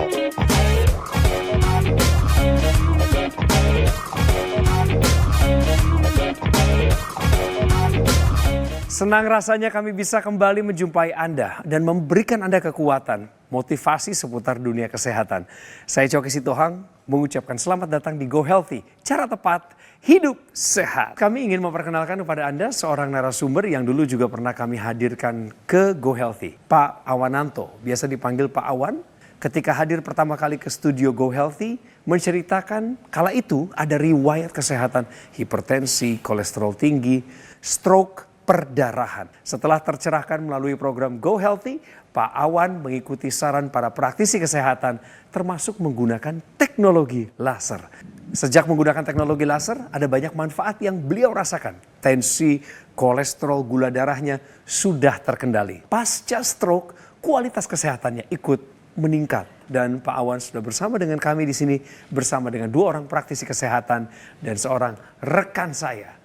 Senang rasanya kami bisa kembali menjumpai Anda dan memberikan Anda kekuatan, motivasi seputar dunia kesehatan. Saya Coki Sitohang mengucapkan selamat datang di Go Healthy, cara tepat hidup sehat. Kami ingin memperkenalkan kepada Anda seorang narasumber yang dulu juga pernah kami hadirkan ke Go Healthy, Pak Awananto, biasa dipanggil Pak Awan. Ketika hadir pertama kali ke studio Go Healthy, menceritakan kala itu ada riwayat kesehatan hipertensi, kolesterol tinggi, stroke, perdarahan. Setelah tercerahkan melalui program Go Healthy, Pak Awan mengikuti saran para praktisi kesehatan termasuk menggunakan teknologi laser. Sejak menggunakan teknologi laser, ada banyak manfaat yang beliau rasakan. Tensi, kolesterol, gula darahnya sudah terkendali. Pasca stroke, kualitas kesehatannya ikut meningkat. Dan Pak Awan sudah bersama dengan kami di sini, bersama dengan dua orang praktisi kesehatan dan seorang rekan saya,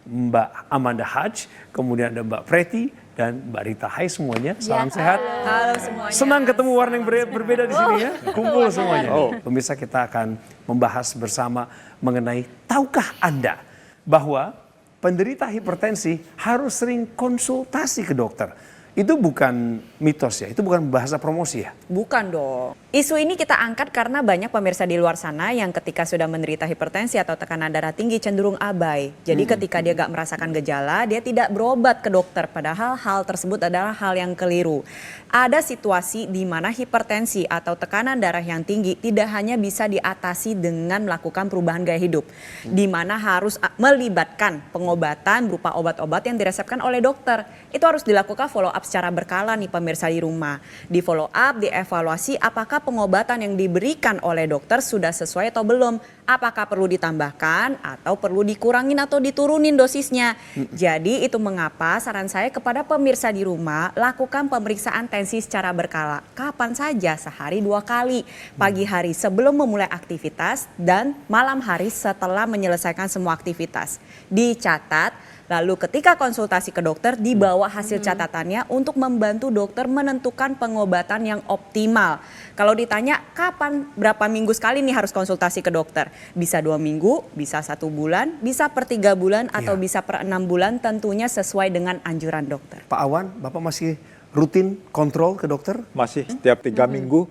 Mbak Amanda Haj, kemudian ada Mbak Preti dan Mbak Rita. Hai semuanya, salam sehat. Halo semuanya. Senang ketemu warna yang berbeda di sini ya, kumpul semuanya. Pemirsa, kita akan membahas bersama mengenai tahukah Anda bahwa penderita hipertensi harus sering konsultasi ke dokter. Itu bukan mitos ya, itu bukan bahasa promosi ya? Bukan dong. Isu ini kita angkat karena banyak pemirsa di luar sana yang ketika sudah menderita hipertensi atau tekanan darah tinggi cenderung abai. Jadi ketika dia gak merasakan gejala, dia tidak berobat ke dokter. Padahal hal tersebut adalah hal yang keliru. Ada situasi di mana hipertensi atau tekanan darah yang tinggi tidak hanya bisa diatasi dengan melakukan perubahan gaya hidup. Di mana harus melibatkan pengobatan berupa obat-obat yang diresepkan oleh dokter. Itu harus dilakukan follow up secara berkala nih pemirsa di rumah. Di follow up, dievaluasi apakah pengobatan yang diberikan oleh dokter sudah sesuai atau belum. Apakah perlu ditambahkan atau perlu dikurangin atau diturunin dosisnya. Jadi itu mengapa saran saya kepada pemirsa di rumah lakukan pemeriksaan tensi secara berkala. Kapan saja, sehari 2 kali. Pagi hari sebelum memulai aktivitas dan malam hari setelah menyelesaikan semua aktivitas. Dicatat. Lalu ketika konsultasi ke dokter dibawa hasil catatannya untuk membantu dokter menentukan pengobatan yang optimal. Kalau ditanya kapan, berapa minggu sekali nih harus konsultasi ke dokter? Bisa 2 minggu, bisa 1 bulan, bisa per 3 bulan atau bisa per 6 bulan, tentunya sesuai dengan anjuran dokter. Pak Awan, Bapak masih rutin kontrol ke dokter? Masih setiap 3 minggu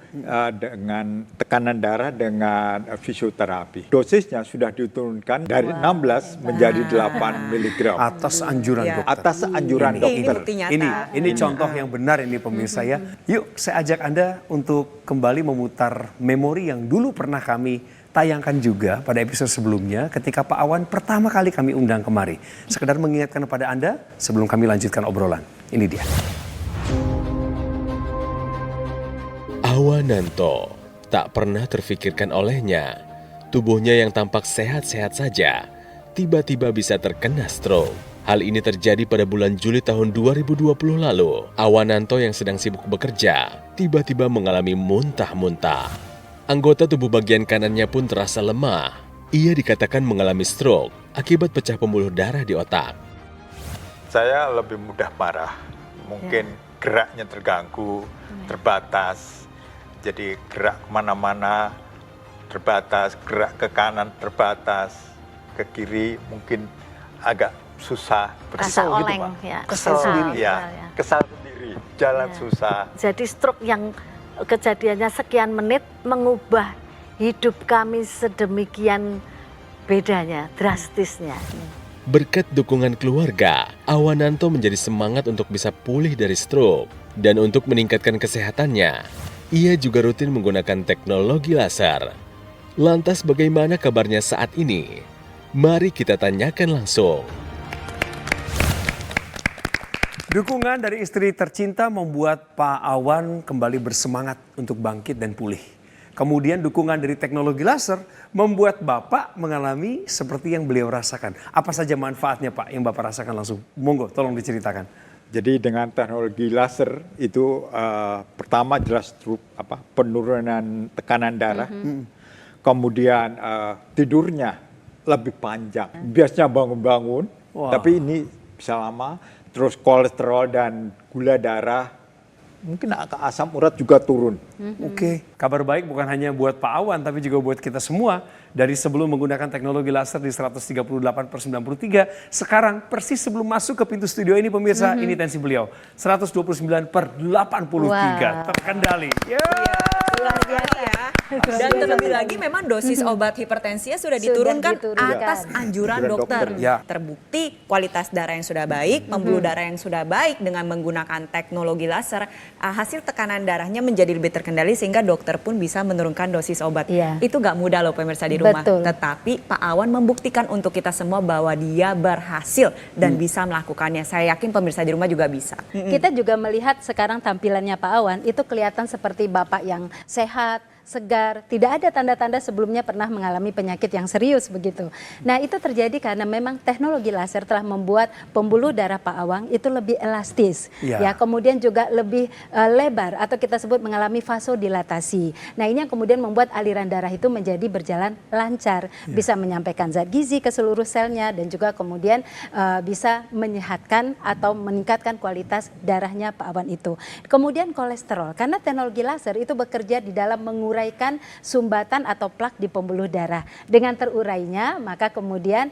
dengan tekanan darah dengan fisioterapi. Dosisnya sudah diturunkan dari 16 menjadi 8 mg. Atas anjuran dokter. Atas anjuran dokter. Ini bukti nyata. Ini contoh yang benar ini pemirsa ya. Yuk saya ajak Anda untuk kembali memutar memori yang dulu pernah kami tayangkan juga pada episode sebelumnya ketika Pak Awan pertama kali kami undang kemari. Sekedar mengingatkan kepada Anda sebelum kami lanjutkan obrolan. Ini dia. Awananto tak pernah terfikirkan olehnya, tubuhnya yang tampak sehat-sehat saja, tiba-tiba bisa terkena stroke. Hal ini terjadi pada bulan Juli tahun 2020 lalu. Awananto yang sedang sibuk bekerja, tiba-tiba mengalami muntah-muntah. Anggota tubuh bagian kanannya pun terasa lemah. Ia dikatakan mengalami stroke akibat pecah pembuluh darah di otak. Saya lebih mudah marah, mungkin geraknya terganggu, terbatas. Jadi gerak kemana-mana terbatas, gerak ke kanan terbatas, ke kiri mungkin agak susah. Rasa oleng Pak. ya. Kesal sendiri. Ya, kesal sendiri, jalan susah. Jadi stroke yang kejadiannya sekian menit mengubah hidup kami sedemikian bedanya, drastisnya. Berkat dukungan keluarga, Awananto menjadi semangat untuk bisa pulih dari stroke. Dan untuk meningkatkan kesehatannya, ia juga rutin menggunakan teknologi laser. Lantas bagaimana kabarnya saat ini? Mari kita tanyakan langsung. Dukungan dari istri tercinta membuat Pak Awan kembali bersemangat untuk bangkit dan pulih. Kemudian dukungan dari teknologi laser membuat Bapak mengalami seperti yang beliau rasakan. Apa saja manfaatnya Pak yang Bapak rasakan langsung? Monggo tolong diceritakan. Jadi dengan teknologi laser itu pertama jelas penurunan tekanan darah, kemudian tidurnya lebih panjang. Biasanya bangun-bangun, tapi ini bisa lama. Terus kolesterol dan gula darah mungkin asam urat juga turun. Oke, kabar baik bukan hanya buat Pak Awan tapi juga buat kita semua. Dari sebelum menggunakan teknologi laser di 138/93, sekarang persis sebelum masuk ke pintu studio ini pemirsa, ini tensi beliau 129/83, terkendali. Luar biasa ya. Dan terlebih lagi memang dosis obat hipertensinya sudah diturunkan atas anjuran dokter. Ya. Terbukti kualitas darah yang sudah baik, pembuluh darah yang sudah baik dengan menggunakan teknologi laser, hasil tekanan darahnya menjadi lebih terkendali sehingga dokter pun bisa menurunkan dosis obat. Iya. Itu gak mudah loh pemirsa di rumah. Betul. Tetapi Pak Awan membuktikan untuk kita semua bahwa dia berhasil dan bisa melakukannya. Saya yakin pemirsa di rumah juga bisa. Kita juga melihat sekarang tampilannya Pak Awan itu kelihatan seperti bapak yang sehat, segar, tidak ada tanda-tanda sebelumnya pernah mengalami penyakit yang serius begitu. Nah itu terjadi karena memang teknologi laser telah membuat pembuluh darah Pak Awan itu lebih elastis, ya kemudian juga lebih lebar atau kita sebut mengalami vasodilatasi. Nah ini yang kemudian membuat aliran darah itu menjadi berjalan lancar, bisa menyampaikan zat gizi ke seluruh selnya dan juga kemudian bisa menyehatkan atau meningkatkan kualitas darahnya Pak Awan itu. Kemudian kolesterol, karena teknologi laser itu bekerja di dalam menguraikan sumbatan atau plak di pembuluh darah. Dengan terurainya, maka kemudian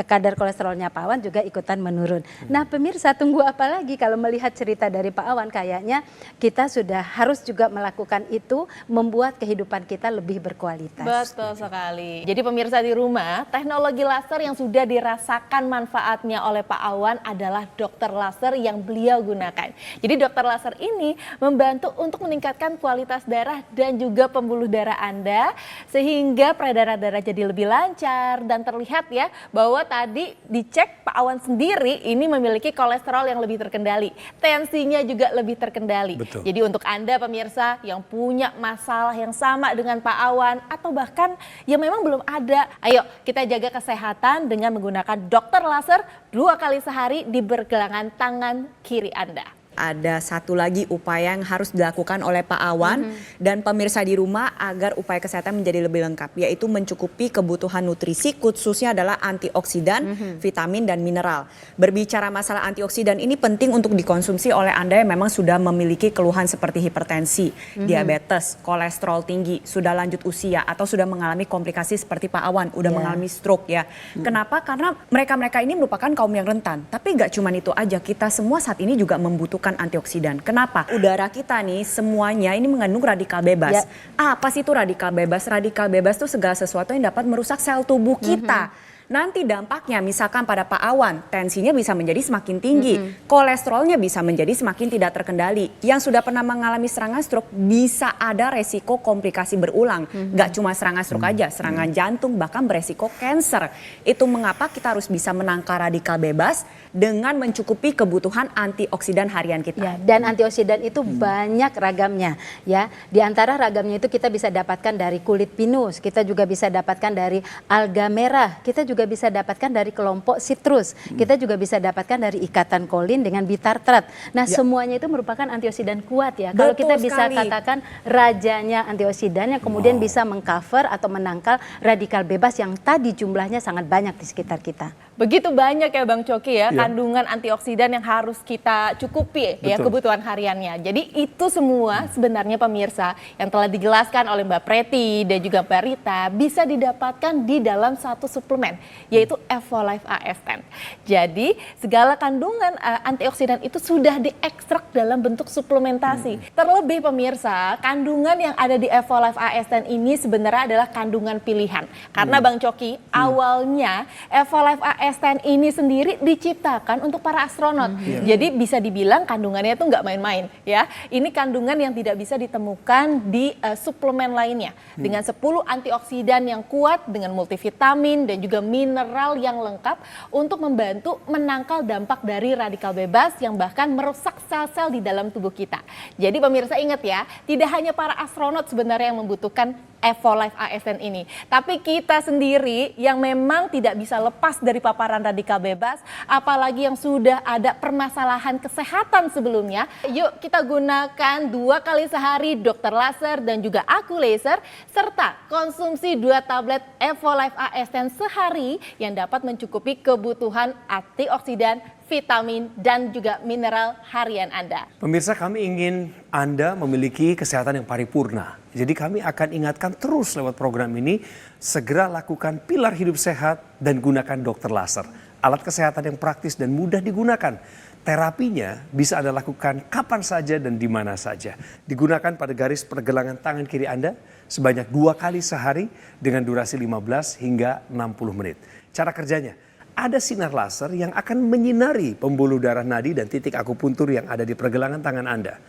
kadar kolesterolnya Pak Awan juga ikutan menurun. Nah pemirsa, tunggu apa lagi kalau melihat cerita dari Pak Awan, kayaknya kita sudah harus juga melakukan itu, membuat kehidupan kita lebih berkualitas. Betul sekali. Jadi pemirsa di rumah, teknologi laser yang sudah dirasakan manfaatnya oleh Pak Awan adalah dokter laser yang beliau gunakan. Jadi dokter laser ini membantu untuk meningkatkan kualitas darah dan juga pembuluh darah Anda, sehingga peredaran darah jadi lebih lancar dan terlihat ya bahwa tadi dicek Pak Awan sendiri ini memiliki kolesterol yang lebih terkendali, tensinya juga lebih terkendali. Betul. Jadi untuk Anda pemirsa yang punya masalah yang sama dengan Pak Awan atau bahkan yang memang belum ada, ayo kita jaga kesehatan dengan menggunakan dokter laser 2 kali sehari di pergelangan tangan kiri Anda. Ada satu lagi upaya yang harus dilakukan oleh Pak Awan dan pemirsa di rumah agar upaya kesehatan menjadi lebih lengkap, yaitu mencukupi kebutuhan nutrisi, khususnya adalah antioksidan, vitamin dan mineral. Berbicara masalah antioksidan ini penting untuk dikonsumsi oleh Anda yang memang sudah memiliki keluhan seperti hipertensi, diabetes, kolesterol tinggi, sudah lanjut usia atau sudah mengalami komplikasi seperti Pak Awan, udah mengalami stroke ya. Kenapa? Karena mereka-mereka ini merupakan kaum yang rentan. Tapi gak cuma itu aja, kita semua saat ini juga membutuhkan antioksidan. Kenapa? Udara kita nih semuanya ini mengandung radikal bebas. Apa sih itu radikal bebas? Radikal bebas itu segala sesuatu yang dapat merusak sel tubuh kita. Nanti dampaknya misalkan pada Pak Awan, tensinya bisa menjadi semakin tinggi, kolesterolnya bisa menjadi semakin tidak terkendali. Yang sudah pernah mengalami serangan stroke bisa ada resiko komplikasi berulang. Gak cuma serangan stroke aja, serangan jantung bahkan beresiko kanker. Itu mengapa kita harus bisa menangkal radikal bebas dengan mencukupi kebutuhan antioksidan harian kita. Ya, dan antioksidan itu banyak ragamnya ya. Di antara ragamnya itu kita bisa dapatkan dari kulit pinus, kita juga bisa dapatkan dari alga merah, kita juga bisa dapatkan dari kelompok sitrus, kita juga bisa dapatkan dari ikatan kolin dengan bitartrat. Nah semuanya itu merupakan antioksidan kuat ya. Kalau kita bisa katakan rajanya antioksidan yang kemudian bisa mengcover atau menangkal radikal bebas yang tadi jumlahnya sangat banyak di sekitar kita. Begitu banyak ya Bang Coki ya kandungan antioksidan yang harus kita cukupi ya kebutuhan hariannya. Jadi itu semua sebenarnya pemirsa yang telah dijelaskan oleh Mbak Preti dan juga Mbak Rita bisa didapatkan di dalam satu suplemen, yaitu Evolife AS10. Jadi segala kandungan antioksidan itu sudah diekstrak dalam bentuk suplementasi. Terlebih pemirsa, kandungan yang ada di Evolife AS10 ini sebenarnya adalah kandungan pilihan. Karena Bang Coki, awalnya Evolife AS10 ini sendiri diciptakan untuk para astronot. Jadi bisa dibilang kandungannya itu nggak main-main ya. Ini kandungan yang tidak bisa ditemukan di suplemen lainnya. Dengan 10 antioksidan yang kuat, dengan multivitamin dan juga mineral yang lengkap untuk membantu menangkal dampak dari radikal bebas yang bahkan merusak sel-sel di dalam tubuh kita. Jadi pemirsa ingat ya, tidak hanya para astronot sebenarnya yang membutuhkan Evolife AS10 ini, tapi kita sendiri yang memang tidak bisa lepas dari paparan radikal bebas, apalagi yang sudah ada permasalahan kesehatan sebelumnya. Yuk kita gunakan 2 kali sehari dokter laser dan juga aku laser, serta konsumsi 2 tablet Evolife AS10 sehari yang dapat mencukupi kebutuhan antioksidan, vitamin, dan juga mineral harian Anda. Pemirsa, kami ingin Anda memiliki kesehatan yang paripurna. Jadi kami akan ingatkan terus lewat program ini, segera lakukan pilar hidup sehat dan gunakan dokter laser. Alat kesehatan yang praktis dan mudah digunakan. Terapinya bisa Anda lakukan kapan saja dan di mana saja. Digunakan pada garis pergelangan tangan kiri Anda sebanyak 2 kali sehari dengan durasi 15 hingga 60 menit. Cara kerjanya, ada sinar laser yang akan menyinari pembuluh darah nadi dan titik akupuntur yang ada di pergelangan tangan Anda.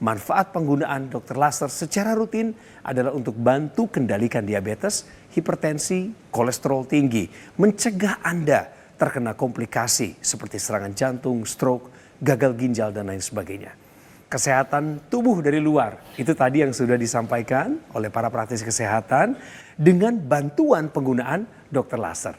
Manfaat penggunaan dokter laser secara rutin adalah untuk bantu kendalikan diabetes, hipertensi, kolesterol tinggi, mencegah Anda terkena komplikasi seperti serangan jantung, stroke, gagal ginjal, dan lain sebagainya. Kesehatan tubuh dari luar, itu tadi yang sudah disampaikan oleh para praktisi kesehatan dengan bantuan penggunaan dokter laser.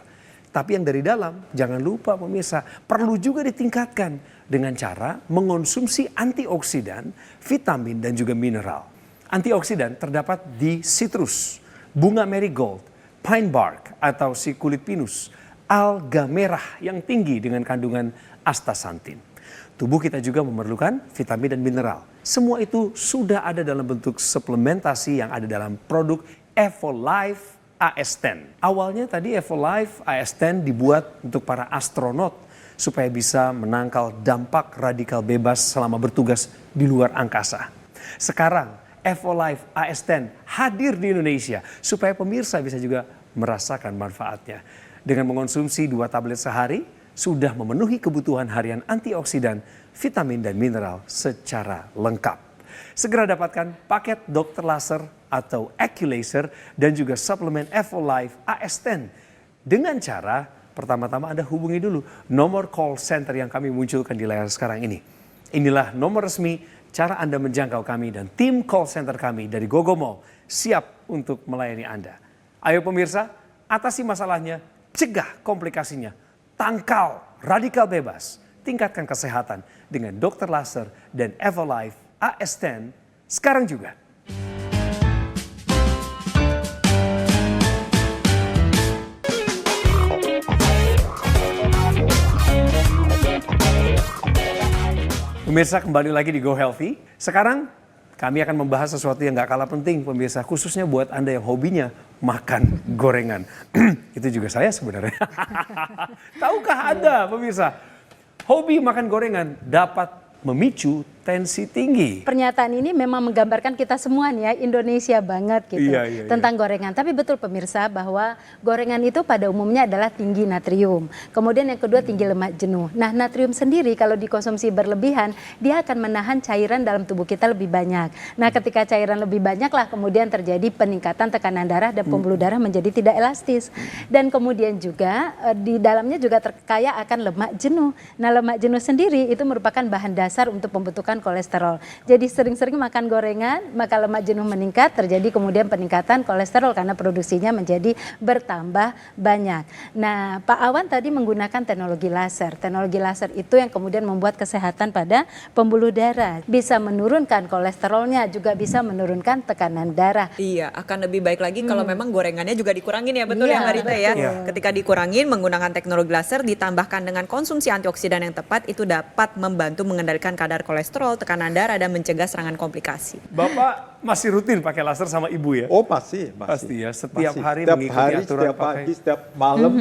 Tapi yang dari dalam, jangan lupa pemirsa, perlu juga ditingkatkan dengan cara mengonsumsi antioksidan, vitamin, dan juga mineral. Antioksidan terdapat di sitrus, bunga marigold, pine bark atau si kulit pinus, alga merah yang tinggi dengan kandungan astaxanthin. Tubuh kita juga memerlukan vitamin dan mineral. Semua itu sudah ada dalam bentuk suplementasi yang ada dalam produk Evolife AS10. Awalnya tadi Evolife AS10 dibuat untuk para astronot supaya bisa menangkal dampak radikal bebas selama bertugas di luar angkasa. Sekarang Evolife AS10 hadir di Indonesia supaya pemirsa bisa juga merasakan manfaatnya. Dengan mengonsumsi 2 tablet sehari, sudah memenuhi kebutuhan harian antioksidan, vitamin, dan mineral secara lengkap. Segera dapatkan paket dokter laser atau Acculaser dan juga suplemen Evolife AS10 dengan cara pertama-tama Anda hubungi dulu nomor call center yang kami munculkan di layar sekarang ini. Inilah nomor resmi cara Anda menjangkau kami dan tim call center kami dari Gogo Mall siap untuk melayani Anda. Ayo pemirsa, atasi masalahnya, cegah komplikasinya, tangkal radikal bebas, tingkatkan kesehatan dengan dokter laser dan Evolife AS10 sekarang juga. Pemirsa, kembali lagi di Go Healthy. Sekarang kami akan membahas sesuatu yang gak kalah penting pemirsa, khususnya buat Anda yang hobinya makan gorengan. Itu juga saya sebenarnya. Tahukah Anda pemirsa, hobi makan gorengan dapat memicu tensi tinggi. Pernyataan ini memang menggambarkan kita semua nih ya, Indonesia banget gitu tentang gorengan. Tapi betul pemirsa bahwa gorengan itu pada umumnya adalah tinggi natrium. Kemudian yang kedua tinggi lemak jenuh. Nah, natrium sendiri kalau dikonsumsi berlebihan, dia akan menahan cairan dalam tubuh kita lebih banyak. Nah, ketika cairan lebih banyak lah kemudian terjadi peningkatan tekanan darah dan pembuluh darah menjadi tidak elastis. Dan kemudian juga di dalamnya juga terkaya akan lemak jenuh. Nah, lemak jenuh sendiri itu merupakan bahan dasar untuk pembentukan kolesterol. Jadi sering-sering makan gorengan, maka lemak jenuh meningkat, terjadi kemudian peningkatan kolesterol karena produksinya menjadi bertambah banyak. Nah, Pak Awan tadi menggunakan teknologi laser. Teknologi laser itu yang kemudian membuat kesehatan pada pembuluh darah. Bisa menurunkan kolesterolnya, juga bisa menurunkan tekanan darah. Iya, akan lebih baik lagi kalau memang gorengannya juga dikurangin ya, betul Iya, ya Mbak Rita ya. Iya. Ketika dikurangin menggunakan teknologi laser ditambahkan dengan konsumsi antioksidan yang tepat, itu dapat membantu mengendalikan kadar kolesterol, tekanan darah, dan mencegah serangan komplikasi. Bapak masih rutin pakai laser sama ibu ya? Oh pasti. Pasti ya, setiap Masih. hari Setiap mengikuti hari, aturan setiap pakai. pagi, setiap malam,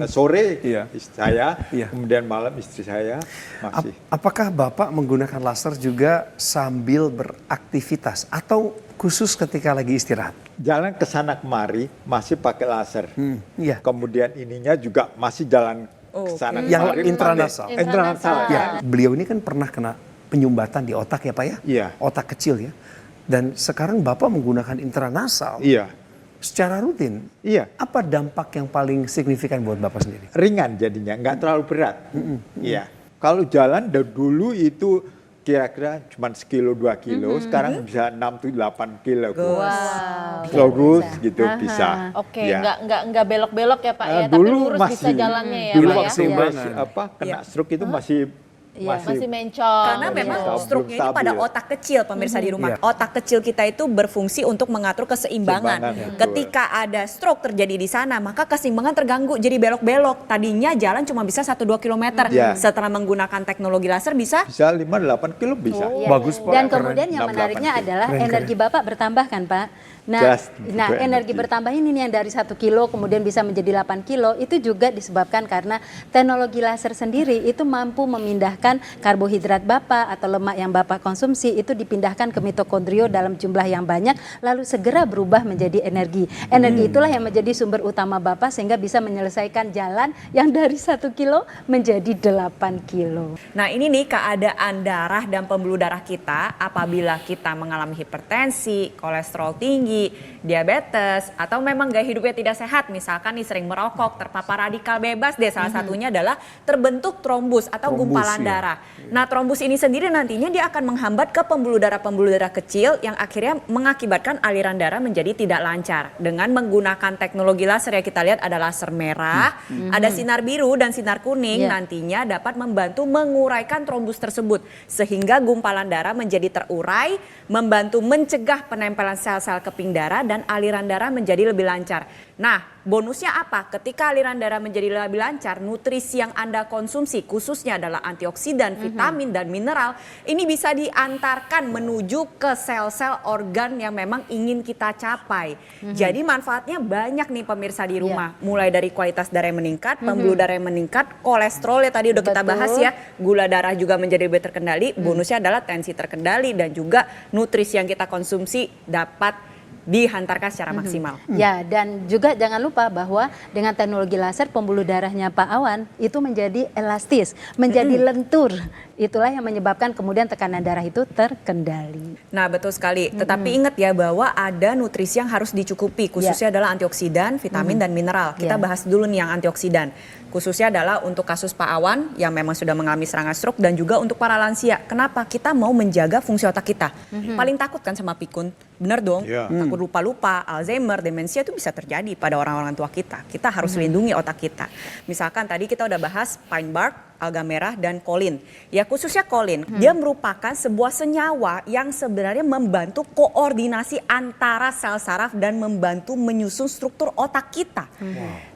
sore Iya. istri saya, Iya. kemudian malam istri saya masih. Apakah Bapak menggunakan laser juga sambil beraktivitas atau khusus ketika lagi istirahat? Jalan ke sana kemari masih pakai laser. Iya. Kemudian ininya juga masih jalan ke sana Yang kemari. intranasal. pakai- Intranasal. Ya, beliau ini kan pernah kena penyumbatan di otak ya Pak ya? Iya. Otak kecil ya. Dan sekarang Bapak menggunakan intranasal Iya. secara rutin. Iya. Apa dampak yang paling signifikan buat Bapak sendiri? Ringan jadinya, nggak terlalu berat. Iya. Kalau jalan dari dulu itu kira-kira cuma 1-2 kilo, sekarang bisa 6-8 kilo. Lurus gitu bisa. Oke, Ya. nggak belok-belok ya Pak ya, tapi Dulu lurus bisa masih jalannya ya dulu Pak ya. waktu masih kena stroke itu masih Masih mencong. Karena Belum memang stabil. struknya itu pada otak kecil pemirsa di rumah. Iya. Otak kecil kita itu berfungsi untuk mengatur keseimbangan. Keseimbangan, betul. Ketika ada stroke terjadi di sana, maka keseimbangan terganggu jadi belok-belok. Tadinya jalan cuma bisa 1-2 km. Iya. Setelah menggunakan teknologi laser bisa Bisa 5-8 kilo bisa. Iya. Bagus, Pak. Dan Keren. kemudian yang 6-8 menariknya kilo. adalah Keren, energi Bapak bertambah kan Pak? Nah, Gas, nah itu energi energi. bertambah ini nih yang dari 1 kilo kemudian bisa menjadi 8 kilo itu juga disebabkan karena teknologi laser sendiri itu mampu memindahkan karbohidrat Bapak atau lemak yang Bapak konsumsi itu dipindahkan ke mitokondrio dalam jumlah yang banyak lalu segera berubah menjadi energi. Energi itulah yang menjadi sumber utama Bapak sehingga bisa menyelesaikan jalan yang dari 1 kilo menjadi 8 kilo. Nah ini nih keadaan darah dan pembuluh darah kita apabila kita mengalami hipertensi, kolesterol tinggi, diabetes, atau memang gaya hidupnya tidak sehat, misalkan nih sering merokok, terpapar radikal bebas deh, salah satunya adalah terbentuk trombus atau Trombus, gumpalan ya. darah. Nah trombus ini sendiri nantinya dia akan menghambat ke pembuluh darah kecil yang akhirnya mengakibatkan aliran darah menjadi tidak lancar. Dengan menggunakan teknologi laser yang kita lihat ada laser merah, ada sinar biru dan sinar kuning, Iya. nantinya dapat membantu menguraikan trombus tersebut sehingga gumpalan darah menjadi terurai, membantu mencegah penempelan sel-sel keping darah dan aliran darah menjadi lebih lancar. Nah, bonusnya apa? Ketika aliran darah menjadi lebih lancar, nutrisi yang Anda konsumsi khususnya adalah antioksidan, vitamin dan mineral, ini bisa diantarkan menuju ke sel-sel organ yang memang ingin kita capai. Jadi manfaatnya banyak nih pemirsa di rumah. Mulai dari kualitas darah yang meningkat, pembuluh darah yang meningkat, kolesterol ya tadi udah kita Betul. bahas ya, gula darah juga menjadi lebih terkendali, bonusnya adalah tensi terkendali dan juga nutrisi yang kita konsumsi dapat dihantarkan secara maksimal. Ya, dan juga jangan lupa bahwa dengan teknologi laser pembuluh darahnya Pak Awan itu menjadi elastis, menjadi lentur. Itulah yang menyebabkan kemudian tekanan darah itu terkendali. Nah betul sekali, tetapi ingat ya bahwa ada nutrisi yang harus dicukupi, khususnya adalah antioksidan, vitamin dan mineral. Kita Ya. bahas dulu nih yang antioksidan. Khususnya adalah untuk kasus Pak Awan yang memang sudah mengalami serangan stroke dan juga untuk para lansia. Kenapa? Kita mau menjaga fungsi otak kita. Paling takut kan sama pikun, benar dong? Iya. Takut lupa-lupa, Alzheimer, demensia itu bisa terjadi pada orang-orang tua kita. Kita harus lindungi otak kita. Misalkan tadi kita udah bahas pine bark, alga merah dan kolin. Ya khususnya kolin, dia merupakan sebuah senyawa yang sebenarnya membantu koordinasi antara sel saraf dan membantu menyusun struktur otak kita.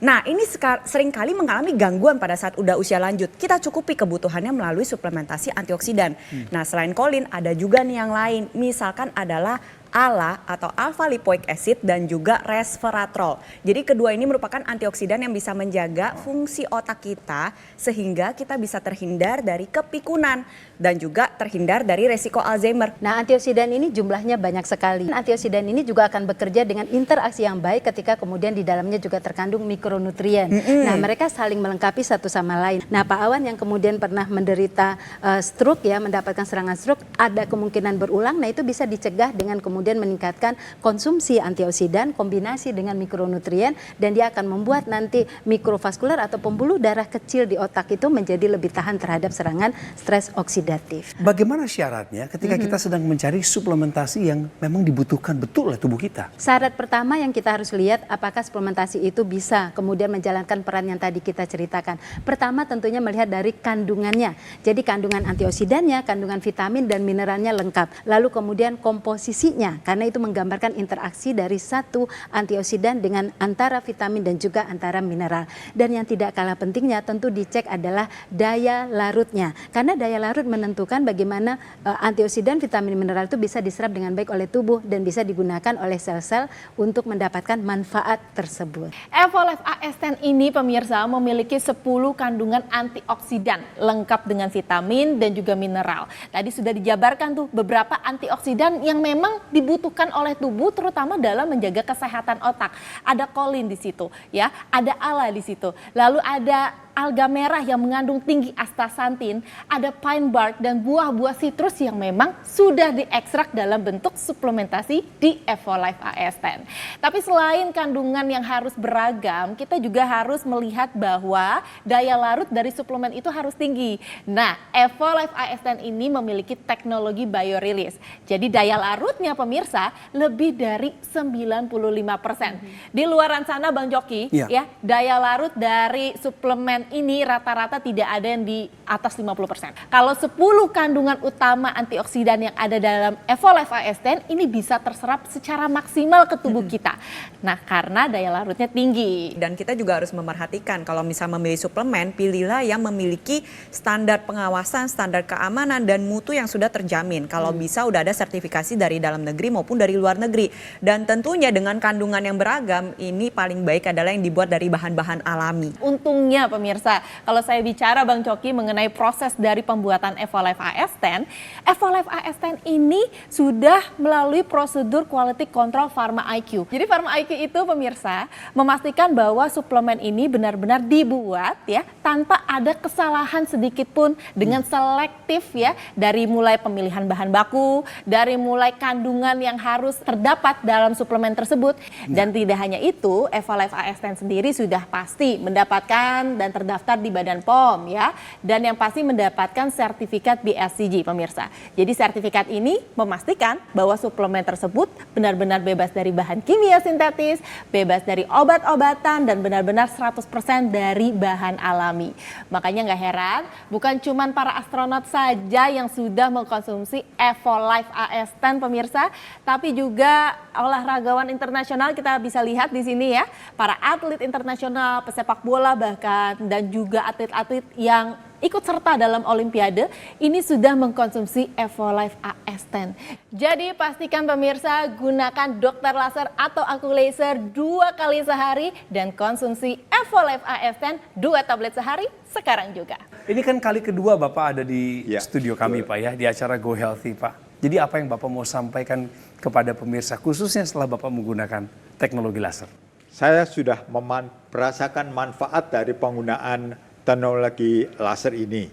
Nah ini seringkali mengalami gangguan pada saat udah usia lanjut. Kita cukupi kebutuhannya melalui suplementasi antioksidan. Nah selain kolin ada juga nih yang lain, misalkan adalah ALA atau alpha lipoic acid dan juga resveratrol. Jadi kedua ini merupakan antioksidan yang bisa menjaga fungsi otak kita sehingga kita bisa terhindar dari kepikunan dan juga terhindar dari resiko Alzheimer. Nah, antioksidan ini jumlahnya banyak sekali. Antioksidan ini juga akan bekerja dengan interaksi yang baik ketika kemudian di dalamnya juga terkandung mikronutrien. Nah, mereka saling melengkapi satu sama lain. Nah, Pak Awan yang kemudian pernah menderita stroke ya, mendapatkan serangan stroke, ada kemungkinan berulang. Nah, itu bisa dicegah dengan kemudian meningkatkan konsumsi antioksidan kombinasi dengan mikronutrien dan dia akan membuat nanti mikrovaskular atau pembuluh darah kecil di otak itu menjadi lebih tahan terhadap serangan stres oksidatif. Bagaimana syaratnya ketika kita sedang mencari suplementasi yang memang dibutuhkan betul oleh tubuh kita? Syarat pertama yang kita harus lihat apakah suplementasi itu bisa kemudian menjalankan peran yang tadi kita ceritakan. Pertama tentunya melihat dari kandungannya. Jadi kandungan antioksidannya, kandungan vitamin dan mineralnya lengkap. Lalu kemudian komposisinya karena itu menggambarkan interaksi dari satu antioksidan dengan antara vitamin dan juga antara mineral. Dan yang tidak kalah pentingnya tentu dicek adalah daya larutnya. Karena daya larut menentukan bagaimana antioksidan, vitamin, mineral itu bisa diserap dengan baik oleh tubuh dan bisa digunakan oleh sel-sel untuk mendapatkan manfaat tersebut. Evolife AS10 ini pemirsa memiliki 10 kandungan antioksidan lengkap dengan vitamin dan juga mineral. Tadi sudah dijabarkan tuh beberapa antioksidan yang memang dibutuhkan oleh tubuh terutama dalam menjaga kesehatan otak. Ada kolin di situ ya, ada ALA di situ. Lalu ada alga merah yang mengandung tinggi astaxanthin, ada pine bark dan buah-buah sitrus yang memang sudah diekstrak dalam bentuk suplementasi di Evolife AS10. Tapi selain kandungan yang harus beragam, kita juga harus melihat bahwa daya larut dari suplemen itu harus tinggi. Nah, Evolife AS10 ini memiliki teknologi biorelease. Jadi daya larutnya pemirsa lebih dari 95%. Di luaran sana Bang Joki, Iya. ya, daya larut dari suplemen suplemen ini rata-rata tidak ada yang di atas 50%. Kalau 10 kandungan utama antioksidan yang ada dalam Evolife AS10 ini bisa terserap secara maksimal ke tubuh kita. Nah, karena daya larutnya tinggi. Dan kita juga harus memerhatikan kalau misalnya memilih suplemen, pilihlah yang memiliki standar pengawasan, standar keamanan dan mutu yang sudah terjamin. Kalau bisa udah ada sertifikasi dari dalam negeri maupun dari luar negeri. Dan tentunya dengan kandungan yang beragam, ini paling baik adalah yang dibuat dari bahan-bahan alami. Untungnya pemirsa, kalau saya bicara Bang Coki mengenai proses dari pembuatan Evolife AS10, Evolife AS10 ini sudah melalui prosedur Quality Control Pharma IQ. Jadi Pharma IQ itu pemirsa memastikan bahwa suplemen ini benar-benar dibuat ya tanpa ada kesalahan sedikit pun, dengan selektif ya, dari mulai pemilihan bahan baku, dari mulai kandungan yang harus terdapat dalam suplemen tersebut. Dan tidak hanya itu, Evolife AS10 sendiri sudah pasti mendapatkan dan terdaftar di Badan POM ya, dan yang pasti mendapatkan sertifikat BSCG pemirsa. Jadi sertifikat ini memastikan bahwa suplemen tersebut benar-benar bebas dari bahan kimia sintetis, bebas dari obat-obatan, dan benar-benar 100% dari bahan alami. Makanya nggak heran, bukan cuma para astronot saja yang sudah mengkonsumsi Evolife AS10 pemirsa, tapi juga olahragawan internasional kita bisa lihat di sini ya, para atlet internasional, pesepak bola bahkan, dan juga atlet-atlet yang ikut serta dalam Olimpiade ini sudah mengkonsumsi Evolife AS10. Jadi pastikan pemirsa gunakan Dr. Laser atau Aku Laser 2 kali sehari dan konsumsi Evolife AS10 2 tablet sehari sekarang juga. Ini kan kali kedua Bapak ada di Ya, studio kami betul. Pak ya, di acara Go Healthy Pak. Jadi apa yang Bapak mau sampaikan kepada pemirsa khususnya setelah Bapak menggunakan teknologi laser? Saya sudah merasakan manfaat dari penggunaan teknologi laser ini.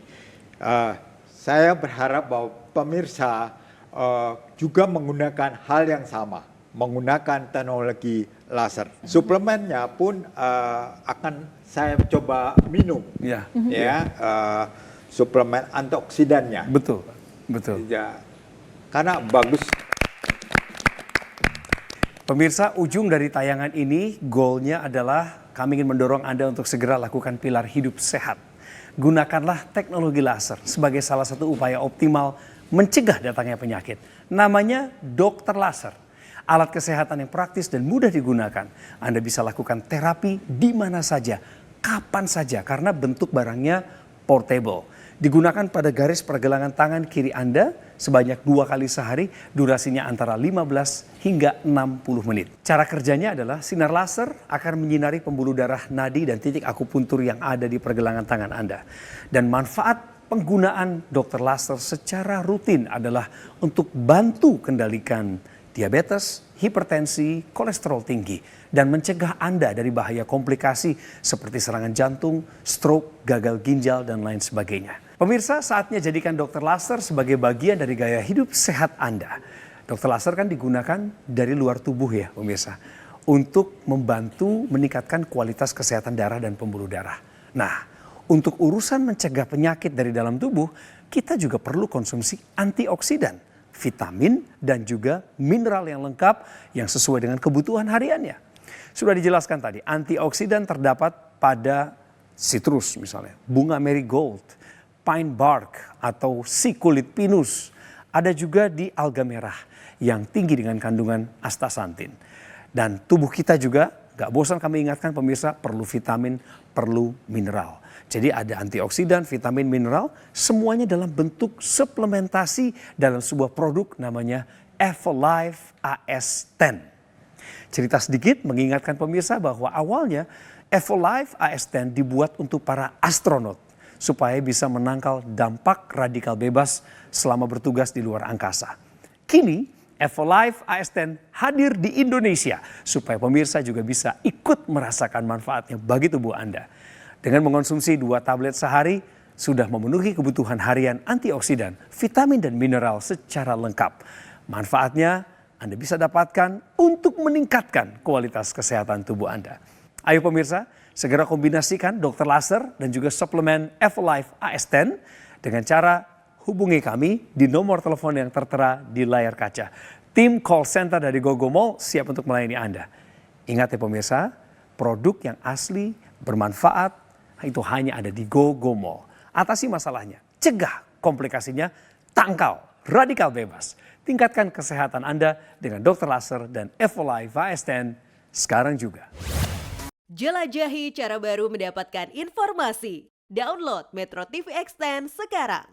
Saya berharap bahwa pemirsa juga menggunakan hal yang sama, menggunakan teknologi laser. Suplemennya pun akan saya coba minum, Ya, suplemen antioksidannya. betul, betul. Ya, karena bagus. Pemirsa, ujung dari tayangan ini goalnya adalah kami ingin mendorong Anda untuk segera lakukan pilar hidup sehat. Gunakanlah teknologi laser sebagai salah satu upaya optimal mencegah datangnya penyakit. Namanya Dr. Laser. Alat kesehatan yang praktis dan mudah digunakan. Anda bisa lakukan terapi di mana saja, kapan saja karena bentuk barangnya portable. Digunakan pada garis pergelangan tangan kiri Anda sebanyak 2 kali sehari, durasinya antara 15 hingga 60 menit. Cara kerjanya adalah sinar laser akan menyinari pembuluh darah, nadi, dan titik akupuntur yang ada di pergelangan tangan Anda. Dan manfaat penggunaan Dr. Laser secara rutin adalah untuk bantu kendalikan diabetes, hipertensi, kolesterol tinggi, dan mencegah Anda dari bahaya komplikasi seperti serangan jantung, stroke, gagal ginjal, dan lain sebagainya. Pemirsa, saatnya jadikan Dr. Laser sebagai bagian dari gaya hidup sehat Anda. Dr. Laser kan digunakan dari luar tubuh ya pemirsa, untuk membantu meningkatkan kualitas kesehatan darah dan pembuluh darah. Nah, untuk urusan mencegah penyakit dari dalam tubuh, kita juga perlu konsumsi antioksidan, vitamin, dan juga mineral yang lengkap yang sesuai dengan kebutuhan hariannya. Sudah dijelaskan tadi, antioksidan terdapat pada sitrus misalnya, bunga marigold, pine bark atau si kulit pinus. Ada juga di alga merah yang tinggi dengan kandungan astaxanthin. Dan tubuh kita juga, gak bosan kami ingatkan pemirsa, perlu vitamin, perlu mineral. Jadi ada antioksidan, vitamin, mineral, semuanya dalam bentuk suplementasi dalam sebuah produk namanya Evolife AS10. Cerita sedikit mengingatkan pemirsa bahwa awalnya Evolife AS10 dibuat untuk para astronot supaya bisa menangkal dampak radikal bebas selama bertugas di luar angkasa. Kini Evolife AS10 hadir di Indonesia supaya pemirsa juga bisa ikut merasakan manfaatnya bagi tubuh Anda. Dengan mengonsumsi 2 tablet sehari, sudah memenuhi kebutuhan harian antioksidan, vitamin dan mineral secara lengkap. Manfaatnya Anda bisa dapatkan untuk meningkatkan kualitas kesehatan tubuh Anda. Ayo pemirsa, segera kombinasikan Dr. Laser dan juga suplemen Evolife AS10 dengan cara hubungi kami di nomor telepon yang tertera di layar kaca. Tim call center dari Gogo Mall siap untuk melayani Anda. Ingat ya pemirsa, produk yang asli, bermanfaat, itu hanya ada di GoGo Mall. Atasi masalahnya, cegah komplikasinya, tangkal radikal bebas. Tingkatkan kesehatan Anda dengan Dr. Laser dan Evolive AS10 sekarang juga. Jelajahi cara baru mendapatkan informasi. Download Metro TV Extend sekarang.